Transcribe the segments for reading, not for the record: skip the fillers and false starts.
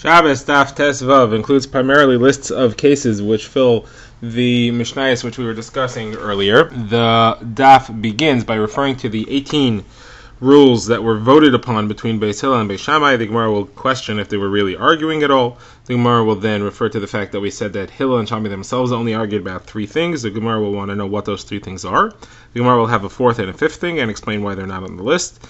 Shabbos Daf Tes Vav includes primarily lists of cases which fill the Mishnayos which we were discussing earlier. The Daf begins by referring to the 18 rules that were voted upon between Beis Hillel and Beis Shammai. The Gemara will question if they were really arguing at all. The Gemara will then refer to the fact that we said that Hillel and Shammai themselves only argued about three things. The Gemara will want to know what those three things are. The Gemara will have a fourth and a fifth thing and explain why they're not on the list.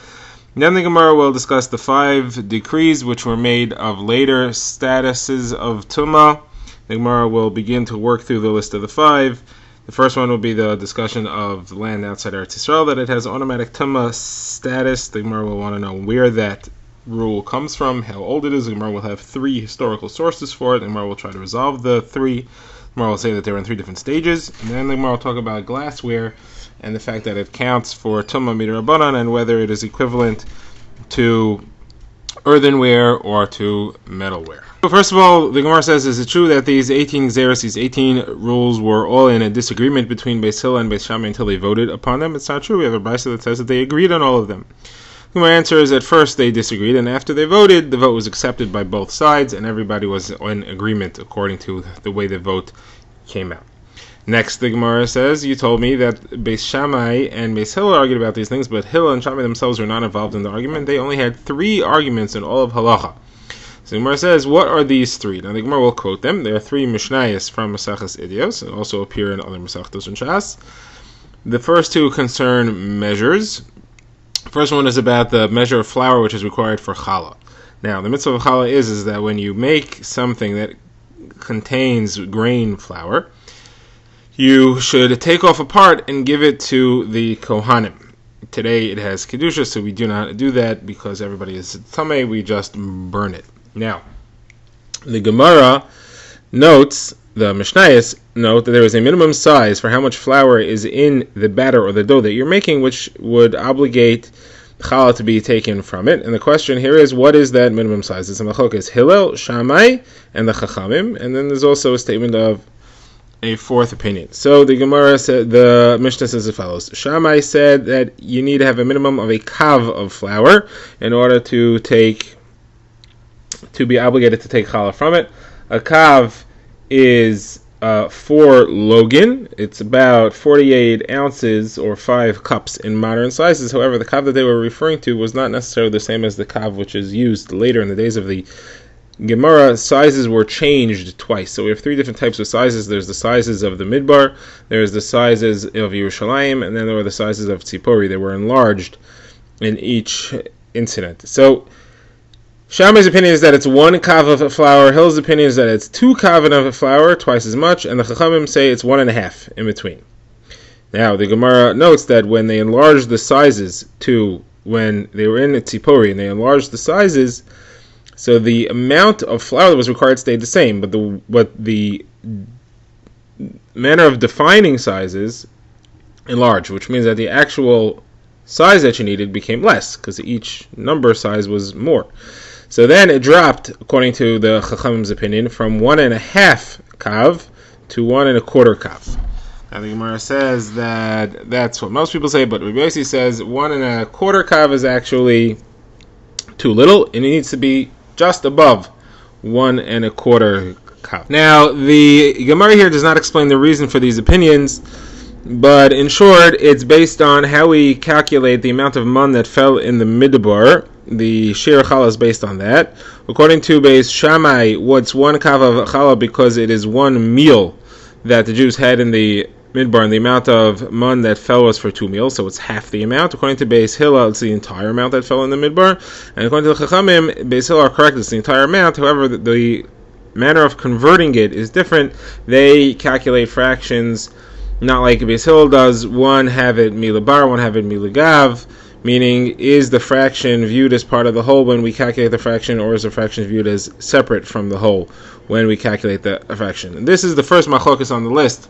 Then the Gemara will discuss the 5 decrees which were made of later statuses of Tumah. The Gemara will begin to work through the list of the 5. The first one will be the discussion of the land outside Eretz Yisrael, that it has automatic Tumah status. The Gemara will want to know where that rule comes from, how old it is. The Gemara will have 3 historical sources for it. The Gemara will try to resolve the 3. The Gemara will say that they're in 3 different stages. And then the Gemara will talk about glassware and the fact that it counts for Tumah Midrabanan and whether it is equivalent to earthenware or to metalware. So first of all, the Gemara says, is it true that these 18 Xeris, these 18 rules were all in a disagreement between Beis Hillel and Beis Shammai until they voted upon them? It's not true. We have a brisa that says that they agreed on all of them. The Gemara answer is at first they disagreed, and after they voted, the vote was accepted by both sides, and everybody was in agreement according to the way the vote came out. Next, the Gemara says, you told me that Beis Shammai and Beis Hillel argued about these things, but Hillel and Shammai themselves were not involved in the argument. They only had 3 arguments in all of halacha. So the Gemara says, what are these 3? Now the Gemara will quote them. There are 3 Mishnayos from Maseches Idios, and also appear in other Masechtos and Shas. The first 2 concern measures. The first one is about the measure of flour which is required for challah. Now the mitzvah of challah is that when you make something that contains grain flour, you should take off a part and give it to the Kohanim. Today it has Kedusha, so we do not do that because everybody is Tameh, we just burn it. Now, the Gemara notes, the Mishnayos note that there is a minimum size for how much flour is in the batter or the dough that you're making, which would obligate challah to be taken from it. And the question here is, what is that minimum size? It's a machlokes Hillel, Shammai, and the Chachamim, and then there's also a statement of a 4th opinion. So the Gemara said, the Mishnah says as follows. Shammai said that you need to have a minimum of a kav of flour in order to be obligated to take challah from it. A kav is 4 logan. It's about 48 ounces or 5 cups in modern sizes. However, the kav that they were referring to was not necessarily the same as the kav which is used later in the days of the Gemara. Sizes were changed twice. So we have 3 different types of sizes. There's the sizes of the Midbar, there's the sizes of Yerushalayim, and then there were the sizes of Tzipori. They were enlarged in each incident. So Shammai's opinion is that it's 1 kav of flour, Hillel's opinion is that it's 2 kav of flour, twice as much, and the Chachamim say it's 1.5 in between. Now the Gemara notes that when they enlarged the sizes to when they were in Tzipori, and they enlarged the sizes, so the amount of flour that was required stayed the same, but the manner of defining sizes enlarged, which means that the actual size that you needed became less, because each number size was more. So then it dropped, according to the Chachamim's opinion, from 1.5 kav to 1.25 kav. Now the Gemara says that that's what most people say, but Rabbi Yossi says 1.25 kav is actually too little, and it needs to be just above 1.25 kav. Now, the Gemara here does not explain the reason for these opinions, but in short, it's based on how we calculate the amount of man that fell in the midbar. The shir challah is based on that. According to Beis Shammai, what's 1 kav of challah because it is 1 meal that the Jews had in the midbar, and the amount of man that fell was for 2 meals, so it's half the amount. According to Beis Hillel, it's the entire amount that fell in the midbar, and according to the Chachamim, Beis Hillel are correct, it's the entire amount. However, the manner of converting it is different. They calculate fractions not like Beis Hillel does. One have it milabar, one have it milagav, meaning is the fraction viewed as part of the whole when we calculate the fraction, or is the fraction viewed as separate from the whole when we calculate the fraction. And this is the first machlokas on the list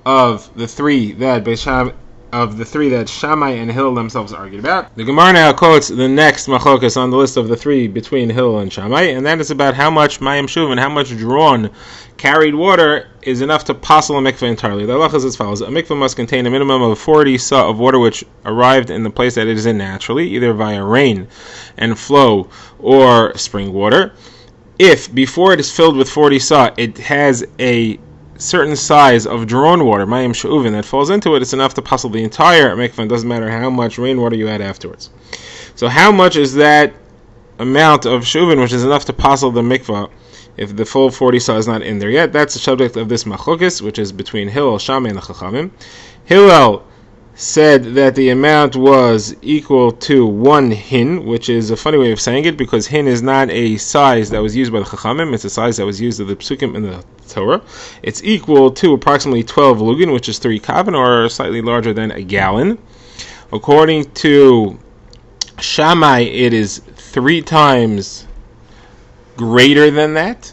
of the 3 that Shammai and Hillel themselves argued about. The Gemara now quotes the next machlokas on the list of the 3 between Hillel and Shammai, and that is about how much mayim shuv and how much drawn carried water is enough to passel a mikveh entirely. The halacha is as follows: a mikveh must contain a minimum of 40 sa of water which arrived in the place that it is in naturally, either via rain and flow or spring water. if before it is filled with 40 saw, it has a certain size of drawn water, mayim she'uvin, that falls into it, it's enough to passel the entire mikvah. It doesn't matter how much rainwater you add afterwards. So how much is that amount of she'uvin, which is enough to passel the mikvah, if the full 40 saw is not in there yet? That's the subject of this machlokes, which is between Hillel, Shammai, and the Chachamim. Hillel said that the amount was equal to 1 hin, which is a funny way of saying it, because hin is not a size that was used by the Chachamim, it's a size that was used of the Psukim in the Torah. It's equal to approximately 12 lugin, which is 3 kavan, or slightly larger than a gallon. According to Shammai, it is 3 times greater than that.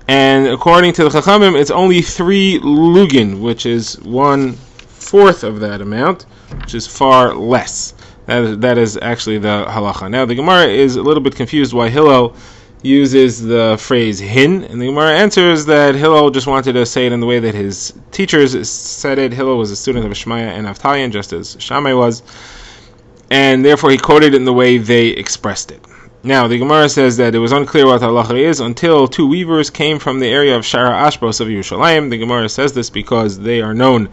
And according to the Chachamim, it's only 3 lugin, which is 1/4 of that amount, which is far less. That is actually the halacha. Now the Gemara is a little bit confused why Hillel uses the phrase hin, and the Gemara answers that Hillel just wanted to say it in the way that his teachers said it. Hillel was a student of Shmaya and Avtalion, just as Shammai was, and therefore he quoted it in the way they expressed it. Now, the Gemara says that it was unclear what halacha is until 2 weavers came from the area of Shara Ashbos of Yerushalayim. The Gemara says this because they are known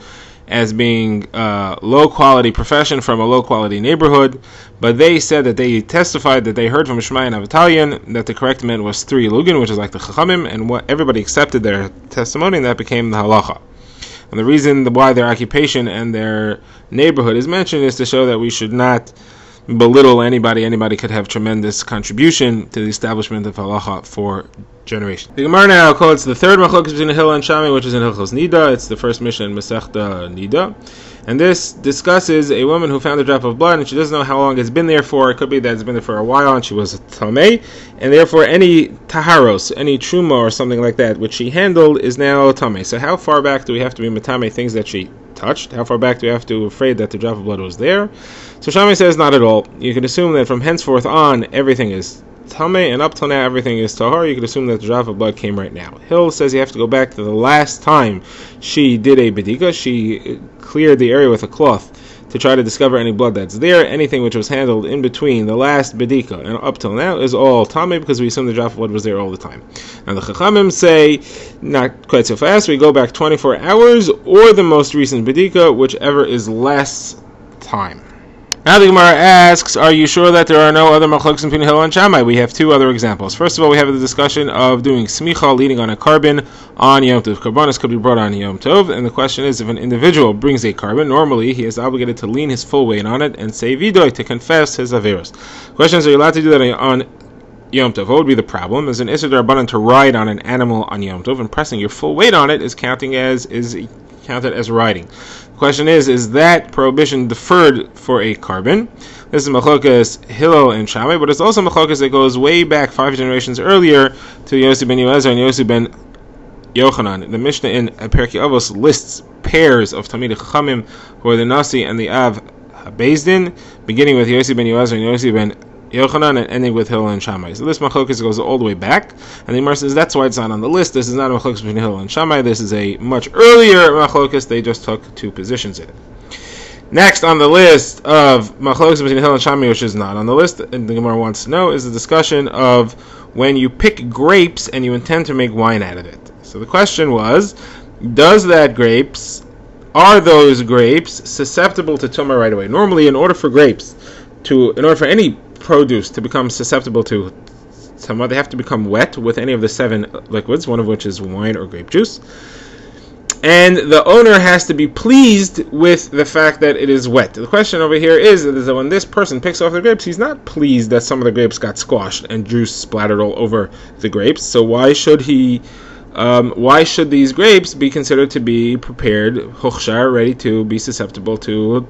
as being a low-quality profession from a low-quality neighborhood, but they said that they testified that they heard from Shmai and Avtalion that the correct amount was 3 lugin, which is like the Chachamim, and what everybody accepted their testimony, and that became the halacha. And the reason why their occupation and their neighborhood is mentioned is to show that we should not belittle anybody. Anybody could have tremendous contribution to the establishment of halacha for generations. The Gemara now calls the third machlokes between Hillel and Shammai, which is in Hilchos Nida. It's the first Mishnah in Masechta Nida, and this discusses a woman who found a drop of blood, and she doesn't know how long it's been there for. It could be that it's been there for a while, and she was a tamei, and therefore any taharos, any truma or something like that, which she handled, is now tamei. So how far back do we have to be matame things that she touched? How far back do we have to be afraid that the drop of blood was there? So Shammai says not at all. You can assume that from henceforth on everything is tamei, and up till now everything is tahar. You can assume that the drop of blood came right now. Hill says you have to go back to the last time she did a bedika. She cleared the area with a cloth to try to discover any blood that's there. Anything which was handled in between the last bedika and up till now is all tamei, because we assume the drop of blood was there all the time. Now the Chachamim say not quite so fast. We go back 24 hours or the most recent bedika, whichever is less time. Now the Gemara asks, are you sure that there are no other machlokes between Hillel and Shammai? We have 2 other examples. First of all, we have the discussion of doing smicha, leading on a carbon on Yom Tov. Karbanos could be brought on Yom Tov, and the question is, if an individual brings a carbon, normally he is obligated to lean his full weight on it and say vidoy, to confess his averos. Questions: are you allowed to do that on Yom Tov? What would be the problem? There's an Issur D'Rabbanan to ride on an animal on Yom Tov, and pressing your full weight on it is counted as riding. The question is that prohibition deferred for a carbon? This is machlokes Hillel and Shammai, but it's also machlokes that goes way back 5 generations earlier to Yossi ben Yoezer and Yossi ben Yochanan. The Mishnah in Perkei Avos lists pairs of Talmidei Chachamim who are the Nasi and the Av HaBezdin, beginning with Yossi ben Yoezer and Yossi ben Yochanan and ending with Hillel and Shammai. So this machlokes goes all the way back, and the Gemara says that's why it's not on the list. This is not a machlokes between Hillel and Shammai. This is a much earlier machlokes. They just took 2 positions in it. Next on the list of machlokes between Hillel and Shammai, which is not on the list, and the Gemara wants to know, is the discussion of when you pick grapes and you intend to make wine out of it. So the question was, are those grapes susceptible to tumah right away? Normally, in order for any produce to become susceptible to tumah, they have to become wet with any of the 7 liquids, one of which is wine or grape juice. And the owner has to be pleased with the fact that it is wet. The question over here is that when this person picks off the grapes, he's not pleased that some of the grapes got squashed and juice splattered all over the grapes. So why should these grapes be considered to be prepared, hochshar, ready to be susceptible to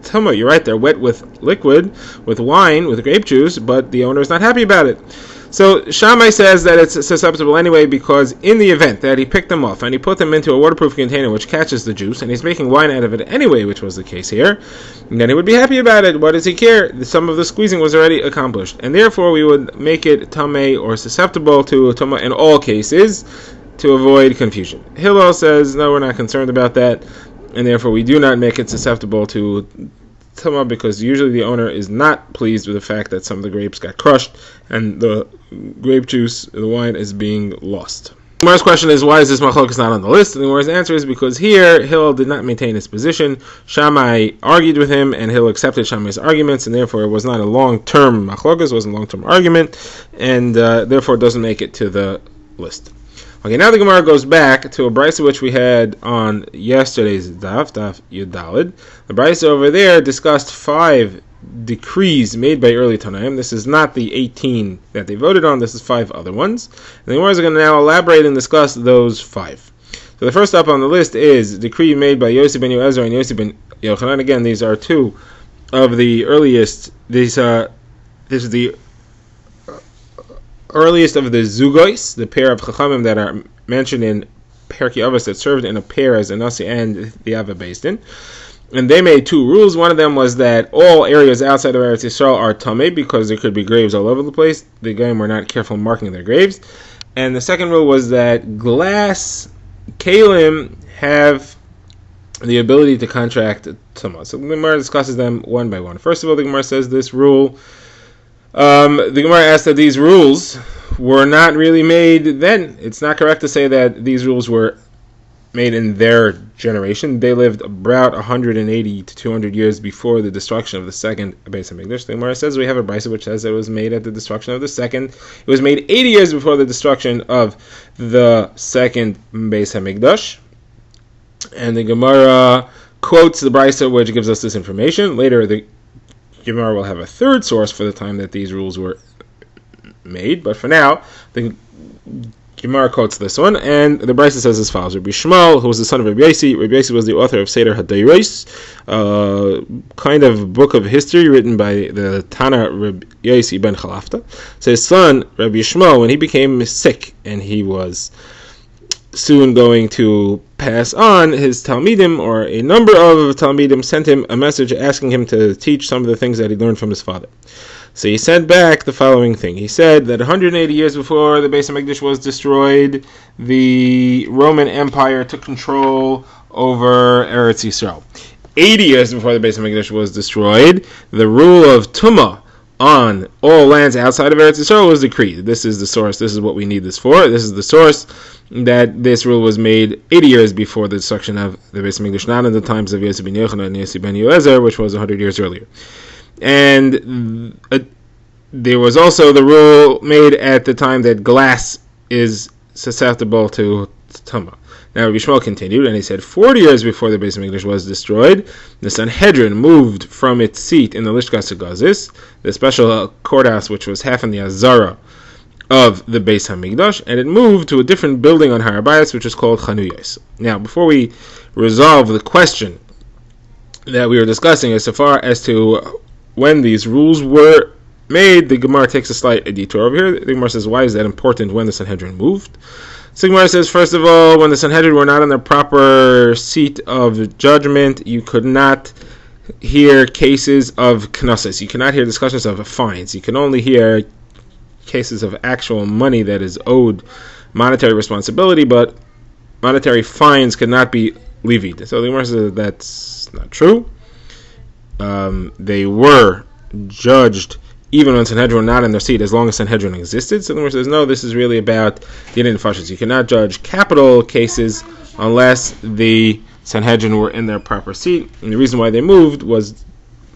tumah? You're right, they're wet with liquid, with wine, with grape juice, but the owner is not happy about it. So Shammai says that it's susceptible anyway, because in the event that he picked them off and he put them into a waterproof container which catches the juice, and he's making wine out of it anyway, which was the case here, then he would be happy about it. What does he care? Some of the squeezing was already accomplished, and therefore we would make it tamei or susceptible to tumah in all cases to avoid confusion. Hillel says, no, we're not concerned about that, and therefore we do not make it susceptible to tuma, because usually the owner is not pleased with the fact that some of the grapes got crushed and the grape juice, the wine, is being lost. The Gemara's question is, why is this machlokas not on the list? And the Gemara's answer is because here Hillel did not maintain his position. Shammai argued with him, and Hillel accepted Shammai's arguments, and therefore it was not a long-term machlokas, it was a long-term argument, and therefore it doesn't make it to the list. Okay, now the Gemara goes back to a brisa which we had on yesterday's Daf Yudalid. The brisa over there discussed 5 decrees made by early Tanaim. This is not the 18 that they voted on, this is 5 other ones. And the Gemara is going to now elaborate and discuss those 5. So the first up on the list is a decree made by Yossi ben Yoezer and Yossi ben Yochanan. Again, these are 2 of the earliest, this is the earliest of the Zugois, the pair of Chachamim that are mentioned in Perkei Avos that served in a pair as a Nasi and the Ava Beis Din. And they made 2 rules. One of them was that all areas outside of Eretz Yisrael are tamei because there could be graves all over the place. The Goyim were not careful marking their graves. And the second rule was that glass kalim have the ability to contract tumah. So the Gemara discusses them one by one. First of all, the Gemara says this rule. The Gemara asks that these rules were not really made then. It's not correct to say that these rules were made in their generation. They lived about 180 to 200 years before the destruction of the second Beis HaMikdash. The Gemara says we have a brisa which says it was made at the destruction of the second. It was made 80 years before the destruction of the second Beis HaMikdash. And the Gemara quotes the brisa which gives us this information. Later the Gemara will have a third source for the time that these rules were made. But for now, the Gemara quotes this one, and the Brisa says as follows: Rabbi Shmuel, who was the son of Rabbi Yossi, Rabbi Yossi was the author of Seder HaDayros, kind of book of history written by the Tana Rabbi Yossi ben Chalafta. So his son, Rabbi Shmuel, when he became sick, and he was soon going to pass on, his Talmidim, or a number of Talmidim, sent him a message asking him to teach some of the things that he learned from his father. So he sent back the following thing. He said that 180 years before the Beis HaMikdash was destroyed, the Roman Empire took control over Eretz Yisrael. 80 years before the Beis HaMikdash was destroyed, the rule of Tumah on all lands outside of Eretz Yisrael was decreed. This is the source. This is what we need this for. This is the source that this rule was made 80 years before the destruction of the Beis HaMikdash, not in the times of Yossi ben Yochanan and Yossi ben Yoezer, which was 100 years earlier. And there was also the rule made at the time that glass is susceptible to Tumah. Now Rabbi Shmuel continued, and he said 40 years before the Beis HaMikdash was destroyed, the Sanhedrin moved from its seat in the Lishkas HaGazis, the special courthouse which was half in the Azara of the Beis HaMikdash, and it moved to a different building on Har HaBayis, which is called Chanuyos. Now, before we resolve the question that we were discussing as far as to when these rules were made, the Gemara takes a slight detour over here. The Gemara says, why is that important when the Sanhedrin moved? So the Gemara says, first of all, when the Sanhedrin were not in their proper seat of judgment, you could not hear cases of knossos. You cannot hear discussions of fines. You can only hear cases of actual money that is owed monetary responsibility, but monetary fines cannot be levied. So the Gemara says that's not true. They were judged even when Sanhedrin were not in their seat, as long as Sanhedrin existed. So the Gemara says, no, this is really about the Indian Fashas. You cannot judge capital cases unless the Sanhedrin were in their proper seat. And the reason why they moved was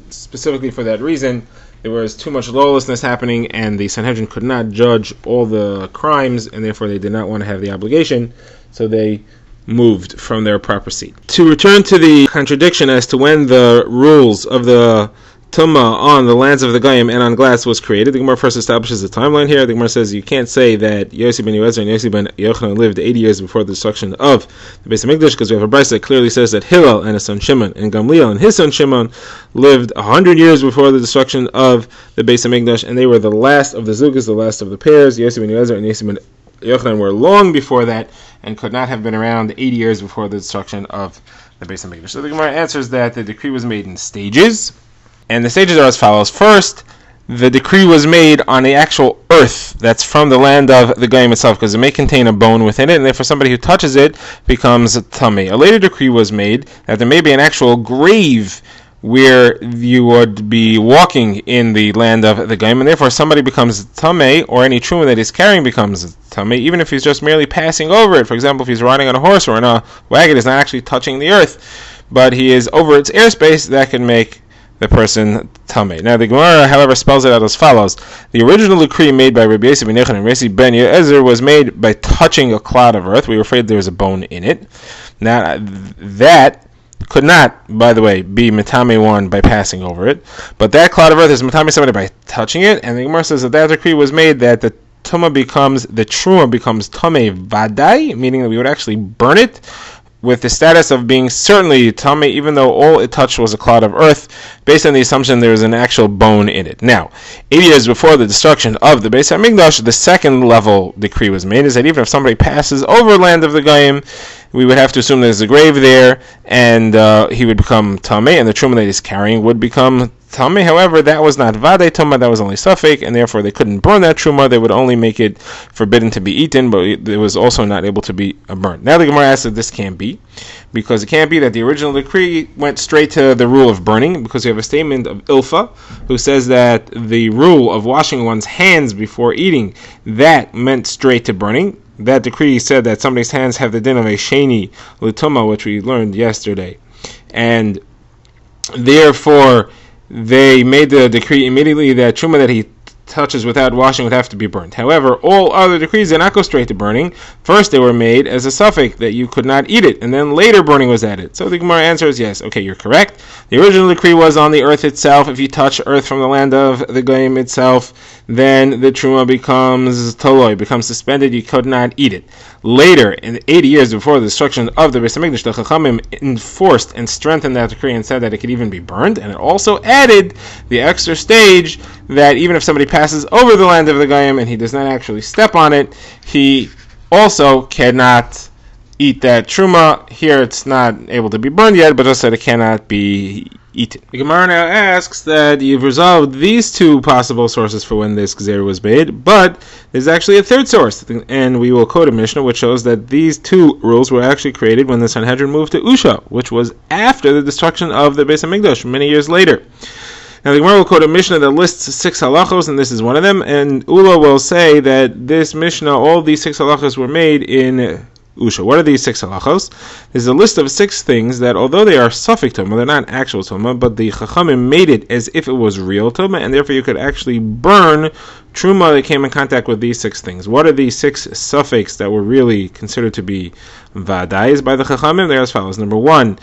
specifically for that reason. There was too much lawlessness happening, and the Sanhedrin could not judge all the crimes, and therefore they did not want to have the obligation, so they moved from their proper seat. To return to the contradiction as to when the rules of the Tumah on the lands of the Goyim and on glass was created, the Gemara first establishes a timeline here. The Gemara says you can't say that Yossi ben Yoezer and Yossi ben Yochanan lived 80 years before the destruction of the Beis HaMikdash, because we have a brisa that clearly says that Hillel and his son Shimon and Gamliel and his son Shimon lived 100 years before the destruction of the Beis HaMikdash, and they were the last of the Zugas, the last of the pairs. Yossi ben Yoezer and Yossi ben Yochanan were long before that and could not have been around 80 years before the destruction of the Beis HaMikdash. So the Gemara answers that the decree was made in stages. And the stages are as follows. First, the decree was made on the actual earth that's from the land of the Goyim itself, because it may contain a bone within it, and therefore somebody who touches it becomes tamei. A later decree was made that there may be an actual grave where you would be walking in the land of the Goyim, and therefore somebody becomes tamei, or any truma that he's carrying becomes tamei, even if he's just merely passing over it. For example, if he's riding on a horse or in a wagon, he's not actually touching the earth, but he is over its airspace, that can make the person tamei. Now the Gemara, however, spells it out as follows: the original decree made by Rabbi Yosef ben Yechon and Resi ben Yezer was made by touching a clod of earth. We were afraid there was a bone in it. Now that could not, by the way, be metame one by passing over it, but that cloud of earth is metame somebody by touching it. And the Gemara says that decree was made that the truma becomes tame vadai, meaning that we would actually burn it with the status of being certainly tame, even though all it touched was a cloud of earth, based on the assumption there is an actual bone in it. Now, 80 years before the destruction of the Beis HaMikdash, the second level decree was made, is that even if somebody passes over land of the Goyim, we would have to assume there's a grave there, and he would become tamei, and the truma that he's carrying would become tamei. However, that was not vadei tuma, that was only safek, and therefore they couldn't burn that truma. They would only make it forbidden to be eaten, but it was also not able to be burned. Now the Gemara asks that this can't be, because it can't be that the original decree went straight to the rule of burning, because we have a statement of Ilfa, who says that the rule of washing one's hands before eating, that meant straight to burning. That decree said that somebody's hands have the din of a sheni l'tuma, which we learned yesterday, and therefore they made the decree immediately that truma that he touches without washing would have to be burnt. However, all other decrees did not go straight to burning. First, they were made as a suffix that you could not eat it, and then later burning was added. So the Gemara answers, yes, okay, you're correct. The original decree was on the earth itself. If you touch earth from the land of the Goyim itself, then the truma becomes toloi, becomes suspended. You could not eat it. Later, in 80 years before the destruction of the Beis HaMikdash, the Chachamim enforced and strengthened that decree and said that it could even be burned, and it also added the extra stage that even if somebody passes over the land of the Goyim and he does not actually step on it, he also cannot eat that truma. Here it's not able to be burned yet, but just that it cannot be eaten. The Gemara now asks that you've resolved these two possible sources for when this gzeira was made, but there's actually a third source, and we will quote a Mishnah which shows that these two rules were actually created when the Sanhedrin moved to Usha, which was after the destruction of the Beis HaMikdash, many years later. Now the Gemara will quote a Mishnah that lists 6 halachos, and this is one of them, and Ula will say that this Mishnah, all these 6 halachos were made in Usha. What are these 6 halachos? There's a list of 6 things that, although they are suffix tuma, they're not actual tuma, but the Chachamim made it as if it was real tuma, and therefore you could actually burn truma that came in contact with these 6 things. What are these 6 suffix that were really considered to be vadais by the Chachamim? They're as follows. Number 1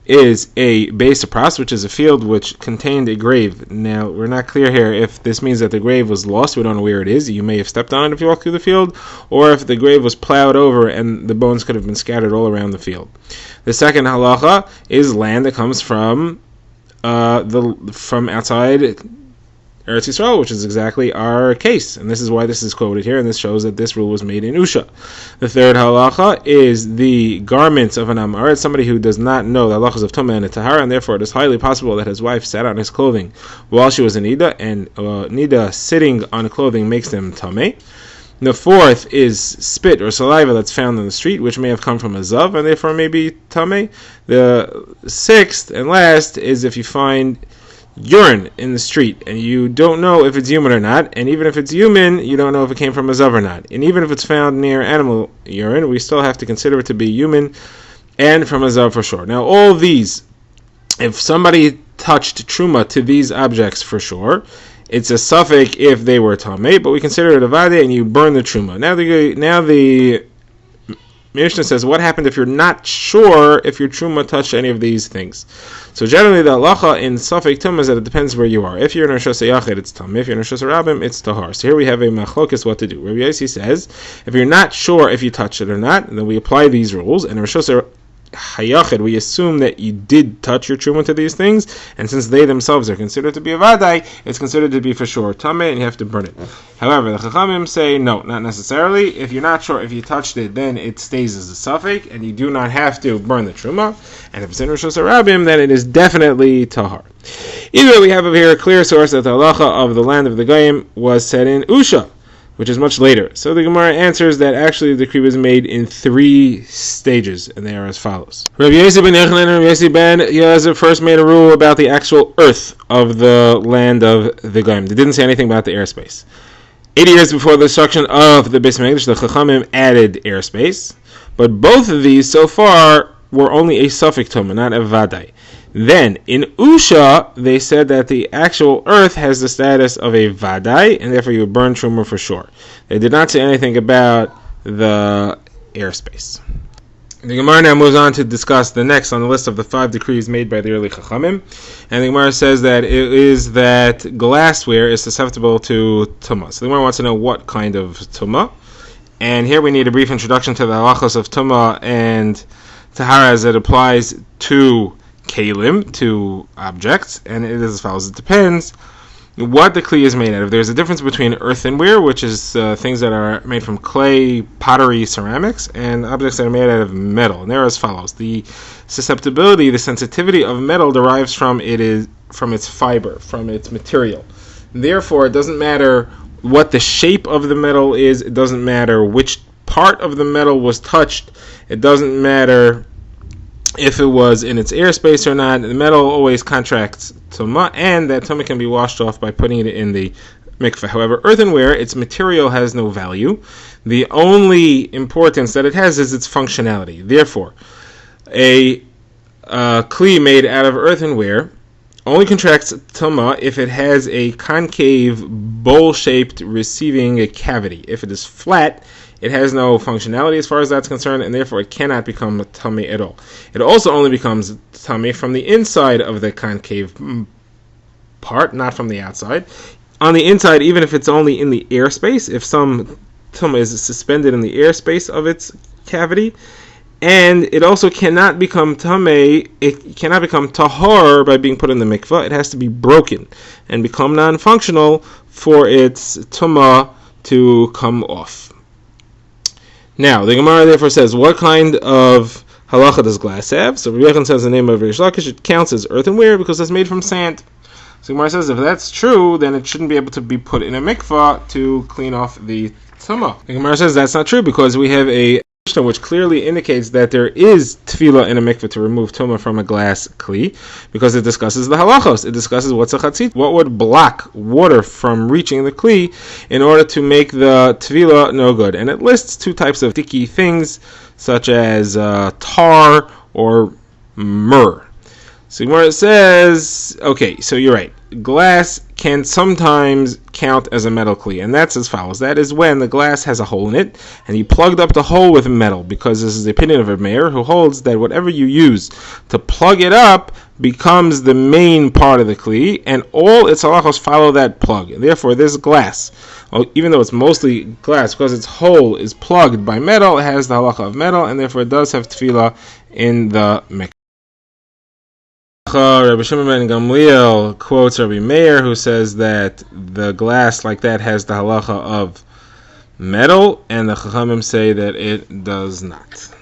is a beis pras, which is a field which contained a grave. Now, we're not clear here if this means that the grave was lost. We don't know where it is. You may have stepped on it if you walk through the field, or if the grave was plowed over and the bones could have been scattered all around the field. The second halacha is land that comes from outside Eretz Yisrael, which is exactly our case, and this is why this is quoted here, and this shows that this rule was made in Usha. The third halacha is the garments of an Amaret, somebody who does not know the halachas of Tumah and Tahara, and therefore it is highly possible that his wife sat on his clothing while she was in Nida, and Nida sitting on clothing makes them Tameh. The fourth is spit or saliva that's found in the street, which may have come from a zav, and therefore may be Tameh. The sixth and last is if you find urine in the street and you don't know if it's human or not, and even if it's human, you don't know if it came from a zav or not. And even if it's found near animal urine, we still have to consider it to be human and from a zav for sure. Now, all these, if somebody touched truma to these objects for sure, it's a suffix if they were tamei, but we consider it a vade and you burn the truma. Now the Mishnah says, what happened if you're not sure if your truma touched any of these things? So generally the halacha in Safek Tumah is that it depends where you are. If you're in Rosh Hashanah, it's Tam. If you're in Rosh Hashanah, it's Tahar. So here we have a machlokes what to do. Rabbi Yossi says, if you're not sure if you touched it or not, then we apply these rules, and in Rosh Hashanah, we assume that you did touch your truma to these things, and since they themselves are considered to be a vadai, it's considered to be for sure tameh, and you have to burn it. However, the Chachamim say no, not necessarily. If you're not sure if you touched it, then it stays as a suffix, and you do not have to burn the truma. And if it's in Rosh Hashanah, then it is definitely tahar. Either way, we have over here a clear source that the halacha of the land of the Goyim was said in Usha. which is much later. So the Gemara answers that actually the decree was made in 3 stages, and they are as follows. Rabbi Yossi ben Yochanan and Rabbi Yossi ben Yoazar first made a rule about the actual earth of the land of the Goyim. They didn't say anything about the airspace. 80 years before the destruction of the Beis Hamikdash, the Chachamim added airspace, but both of these so far were only a suffix tuma, not a vadai. Then, in Usha, they said that the actual earth has the status of a vadai, and therefore you would burn truma for sure. They did not say anything about the airspace. The Gemara now moves on to discuss the next on the list of the 5 decrees made by the early Chachamim. And the Gemara says that it is that glassware is susceptible to tumah. So the Gemara wants to know what kind of tumah. And here we need a brief introduction to the halachos of tumah and tahara as it applies to kalim, to objects, and it is as follows. It depends what the kli is made out of. There's a difference between earthenware, which is things that are made from clay, pottery, ceramics, and objects that are made out of metal. And they're as follows. The susceptibility, the sensitivity of metal derives from its fiber, from its material. Therefore, it doesn't matter what the shape of the metal is, it doesn't matter which part of the metal was touched, it doesn't matter if it was in its airspace or not. The metal always contracts tumah, and that tumah can be washed off by putting it in the mikveh. However, earthenware, its material has no value. The only importance that it has is its functionality. Therefore, a kli made out of earthenware only contracts tumah if it has a concave, bowl-shaped receiving a cavity. If it is flat, it has no functionality as far as that's concerned, and therefore it cannot become tummy at all. It also only becomes tummy from the inside of the concave part, not from the outside. On the inside, even if it's only in the airspace, if some tummy is suspended in the airspace of its cavity, and it also cannot become tameh, it cannot become tahor by being put in the mikvah. It has to be broken and become non-functional for its tumah to come off. Now, the Gemara therefore says, what kind of halacha does glass have? So Rabbi Yochanan says the name of Rish Lakish, it counts as earthenware because it's made from sand. So the Gemara says, if that's true, then it shouldn't be able to be put in a mikvah to clean off the tumah. The Gemara says that's not true because we have a Mishnah which clearly indicates that there is tefillah in a mikveh to remove tumah from a glass kli, because it discusses the halachos. It discusses what's a chatzit, what would block water from reaching the kli in order to make the tefillah no good. And it lists 2 types of sticky things, such as tar or myrrh. So where it says, okay, so you're right. Glass can sometimes count as a metal kli, and that's as follows. That is when the glass has a hole in it, and you plugged up the hole with metal, because this is the opinion of a mayor who holds that whatever you use to plug it up becomes the main part of the kli, and all its halachos follow that plug. And therefore, this glass, even though it's mostly glass, because its hole is plugged by metal, it has the halacha of metal, and therefore it does have tefillah in the mikveh. Rabbi Shimon ben Gamliel quotes Rabbi Meir, who says that the glass like that has the halacha of metal, and the Chachamim say that it does not.